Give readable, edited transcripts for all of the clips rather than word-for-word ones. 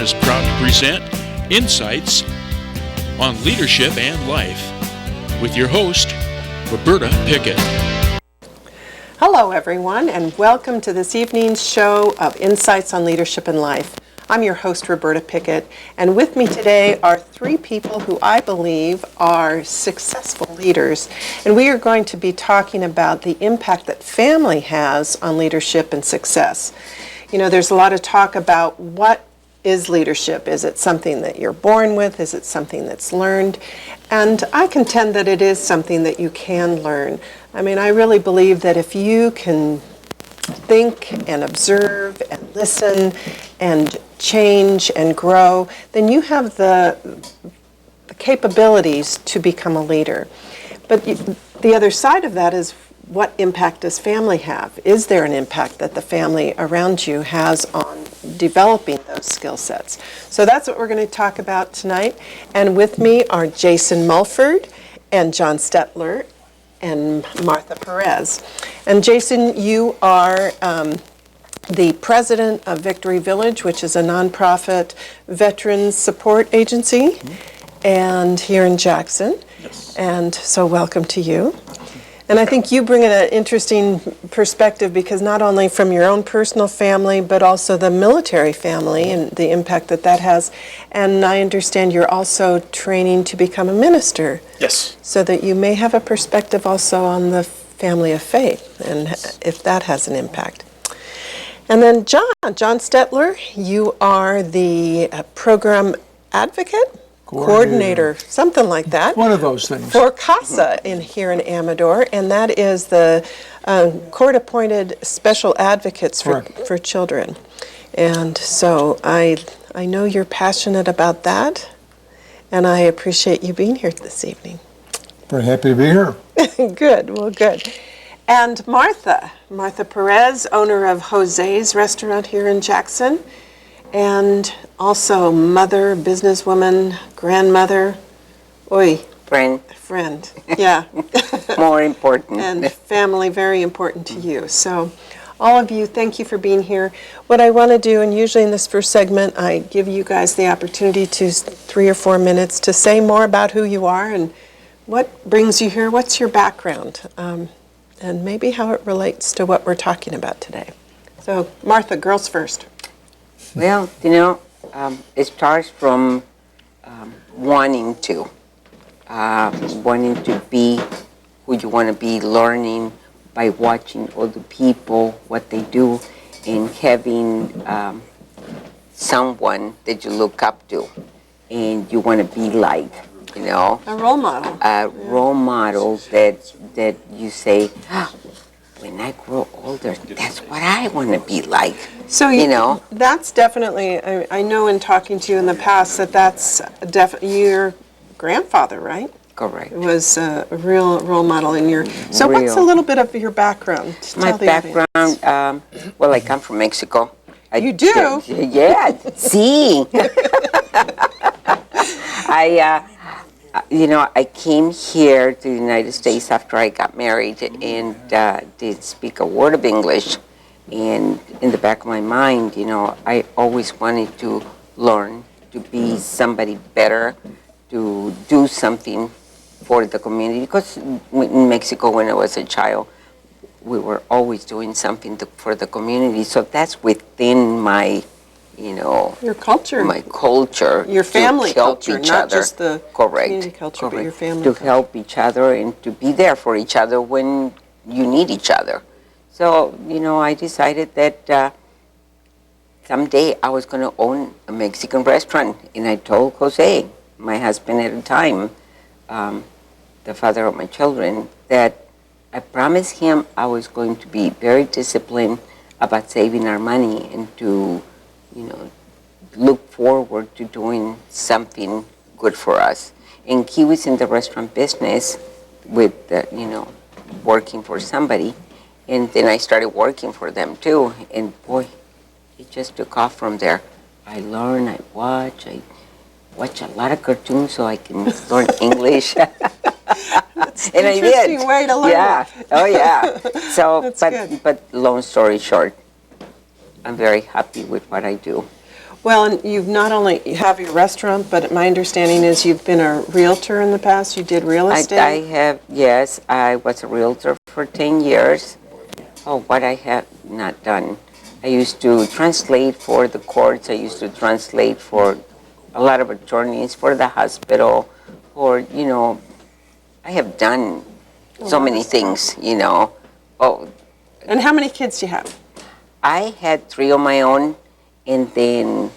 is proud to present Insights on Leadership and Life with your host, Roberta Pickett. Hello, everyone, and welcome to this evening's show of Insights on Leadership and Life. I'm your host, Roberta Pickett, and with me today are three people who I believe are successful leaders. And we are going to be talking about the impact that family has on leadership and success. You know, there's a lot of talk about what is leadership. Is it something that you're born with? Is it something that's learned? And I contend that it is something that you can learn. I mean, I really believe that if you can think and observe and listen and change and grow, then you have the capabilities to become a leader. But the other side of that is, what impact does family have? Is there an impact that the family around you has on developing those skill sets? So that's what we're going to talk about tonight. And with me are Jason Mulford and John Stettler and Martha Perez. And Jason, you are the president of Victory Village, which is a nonprofit veterans support agency, and here in Jackson. Yes. And so welcome to you. And I think you bring in an interesting perspective, because not only from your own personal family, but also the military family and the impact that that has. And I understand you're also training to become a minister. Yes. So that you may have a perspective also on the family of faith and if that has an impact. And then John Stettler, you are the program advocate? Coordinator, something like that. One of those things. For CASA here in Amador, and that is the court-appointed special advocates for children. And so I know you're passionate about that, and I appreciate you being here this evening. Very happy to be here. Good, well, good. And Martha Perez, owner of Jose's Restaurant here in Jackson, and also mother, businesswoman, grandmother, friend, yeah. More important. And family, very important to you. So all of you, thank you for being here. What I want to do, and usually in this first segment, I give you guys the opportunity to 3 or 4 minutes to say more about who you are and what brings you here, what's your background, and maybe how it relates to what we're talking about today. So Martha, girls first. Well, it starts from wanting to be who you want to be, learning by watching other people, what they do, and having someone that you look up to and you want to be like, A role model. A role model that you say, when I grow older, that's what I want to be like. So that's definitely, I know in talking to you in the past that's your grandfather, right? Correct. It was a real role model in your. So what's a little bit of your background? My background, well, I come from Mexico. You do? Yeah. See. I came here to the United States after I got married and did speak a word of English. And in the back of my mind, I always wanted to learn, to be somebody better, to do something for the community. Because in Mexico, when I was a child, we were always doing something for the community. So that's within my, your culture. My culture. Your family culture, not other. just the community culture, but your family to culture. help each other and to be there for each other when you need each other. So, I decided that someday I was going to own a Mexican restaurant. And I told Jose, my husband at the time, the father of my children, that I promised him I was going to be very disciplined about saving our money and to, look forward to doing something good for us. And he was in the restaurant business with, working for somebody. And then I started working for them too. And boy, it just took off from there. I learn, I watch a lot of cartoons so I can learn English. That's an interesting way to learn. Yeah, oh yeah. So, That's good. but long story short, I'm very happy with what I do. Well, and you've not only have your restaurant, but my understanding is you've been a realtor in the past. You did real estate. I have, yes, I was a realtor for 10 years. Oh, what I have not done. I used to translate for the courts. I used to translate for a lot of attorneys, for the hospital, for, I have done so many things, Oh, And how many kids do you have? I had 3 of my own, and then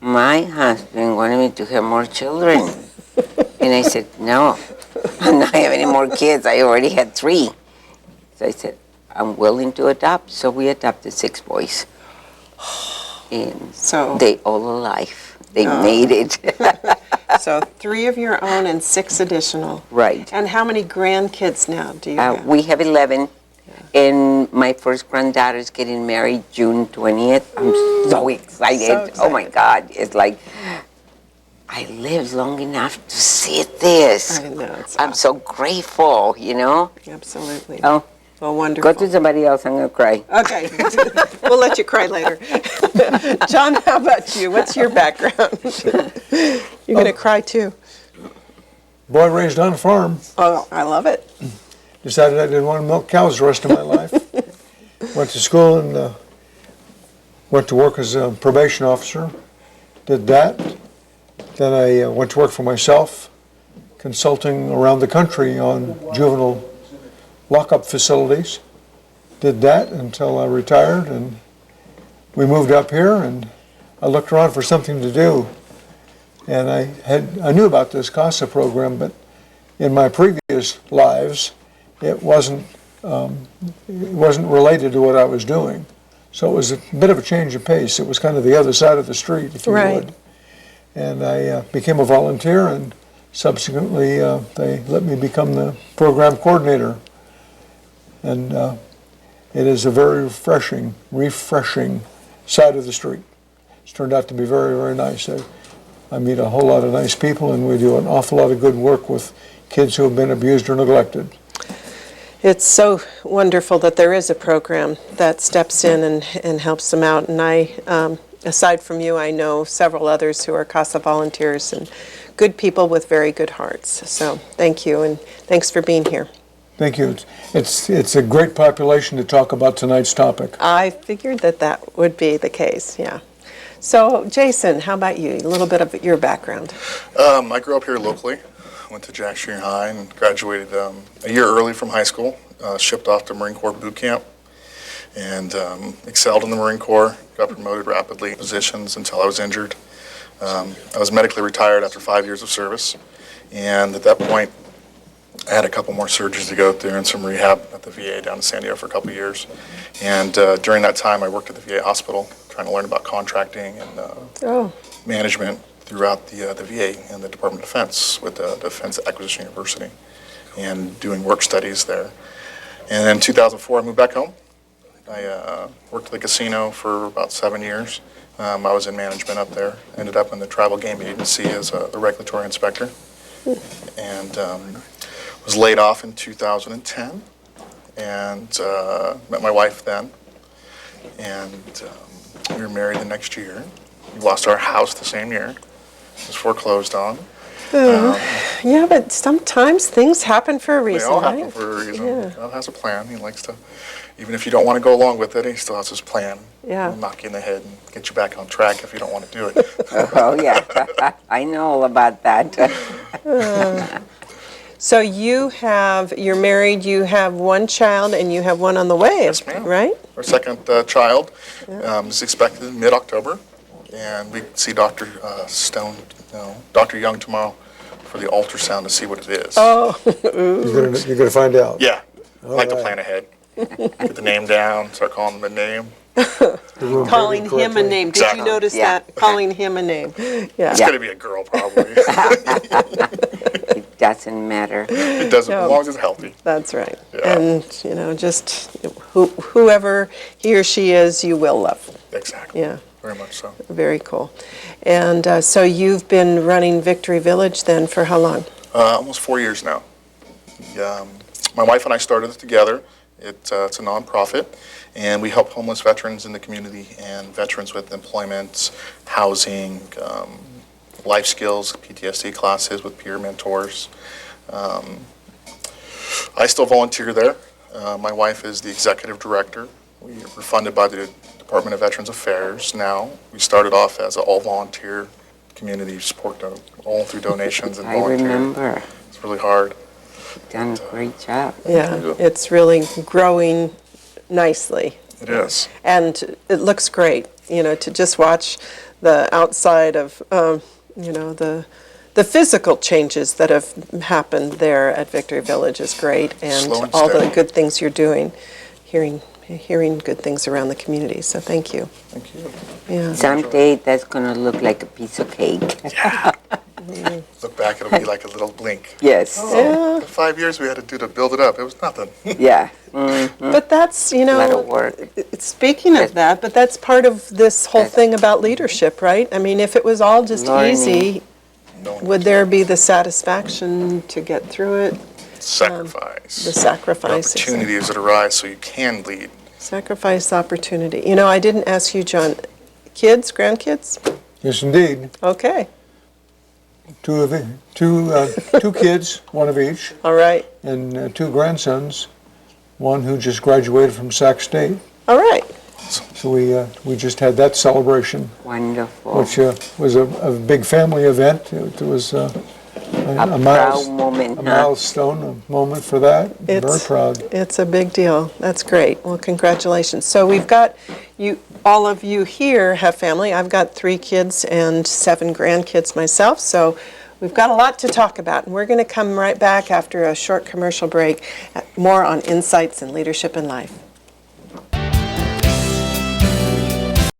my husband wanted me to have more children. And I said, no, I'm not having any more kids. I already had 3. So I said, I'm willing to adopt. So we adopted 6 boys. And So they all alive. They made it. So 3 of your own and 6 additional. Right. And how many grandkids now do you have? We have 11. And my first granddaughter is getting married June 20th. I'm so excited. Oh my God. It's like, I lived long enough to see this. I know. It's I'm so grateful, Absolutely. Oh, Well, wonderful. go to somebody else. I'm going to cry. Okay. We'll let you cry later. John, how about you? What's your background? You're going to cry too. Boy raised on a farm. Oh, I love it. Decided I didn't want to milk cows the rest of my life. Went to school and went to work as a probation officer. Did that. Then I went to work for myself, consulting around the country on juvenile lockup facilities. Did that until I retired, and we moved up here, and I looked around for something to do. And I knew about this CASA program, but in my previous lives, it wasn't related to what I was doing. So it was a bit of a change of pace. It was kind of the other side of the street, if you would. And I became a volunteer, and subsequently they let me become the program coordinator. And it is a very refreshing side of the street. It's turned out to be very, very nice. I meet a whole lot of nice people, and we do an awful lot of good work with kids who have been abused or neglected. It's so wonderful that there is a program that steps in and helps them out. And I, aside from you, I know several others who are CASA volunteers and good people with very good hearts. So thank you, and thanks for being here. Thank you. It's a great population to talk about tonight's topic. I figured that would be the case, yeah. So, Jason, how about you? A little bit of your background. I grew up here locally. Went to Jack Junior High and graduated a year early from high school. Shipped off to Marine Corps boot camp and excelled in the Marine Corps. Got promoted rapidly in positions until I was injured. I was medically retired after 5 years of service, and at that point, I had a couple more surgeries to go through and some rehab at the VA down in San Diego for a couple of years. And during that time, I worked at the VA hospital, trying to learn about contracting and management throughout the VA and the Department of Defense with the Defense Acquisition University, and doing work studies there. And then in 2004, I moved back home. I worked at the casino for about 7 years. I was in management up there. Ended up in the Tribal Gaming Agency as a regulatory inspector. And was laid off in 2010, and met my wife then. And we were married the next year. We lost our house the same year. It was foreclosed on. Yeah, but sometimes things happen for a reason, They all right? happen for a reason. Yeah. God has a plan. He likes to, even if you don't want to go along with it, he still has his plan. Yeah. He'll knock you in the head and get you back on track if you don't want to do it. Oh, yeah. I know all about that. So you're married, you have one child, and you have one on the way, Yes, ma'am. right? Our second child is expected in mid-October, and we see Dr. Dr. Young tomorrow for the ultrasound to see what it is. Oh, You're gonna find out. Yeah, I like to right. plan ahead. Get the name down, start calling them a name. calling him a name. Did Exactly. you notice Yeah. that? Calling him a name. Yeah. It's going to be a girl, probably. It doesn't matter. It doesn't, No. as long as it's healthy. That's right. Yeah. And, just whoever he or she is, you will love. Exactly. Yeah. Very much so. Very cool. And so you've been running Victory Village then for how long? Almost 4 years now. My wife and I started it together. It's a nonprofit, And we help homeless veterans in the community and veterans with employment, housing, life skills, PTSD classes with peer mentors. I still volunteer there. My wife is the executive director. We're funded by the Department of Veterans Affairs now. We started off as an all-volunteer community support, all through donations and I volunteer. remember. It's really hard. You've done a great job. Yeah, it's really growing nicely. It is. And it looks great, to just watch the outside of, the physical changes that have happened there at Victory Village is great, and Slow and all the steady. good things you're doing, hearing good things around the community, so thank you. Thank you. Yeah. Someday that's going to look like a piece of cake. Look back, it'll be like a little blink. Yes. Oh, the 5 years we had to do to build it up, it was nothing. Yeah. But that's, Lot of work. speaking of that, but that's part of this whole thing about leadership, right? I mean, if it was all just Learning. easy, No one would there be the satisfaction to get through it? sacrifice. The sacrifices. Opportunities that arise so you can lead. Sacrifice opportunity. I didn't ask you, John, kids, grandkids? Yes, indeed. Okay, Two kids, one of each, all right, and two grandsons, one who just graduated from Sac State. all right. So we just had that celebration, Wonderful. which was a big family event. It was a proud moment, a huh? milestone, a moment for that. Very proud. It's a big deal. That's great. Well, congratulations. So we've got you, all of you here have family. I've got 3 kids and 7 grandkids myself, so we've got a lot to talk about. And we're going to come right back after a short commercial break, more on insights in leadership and life.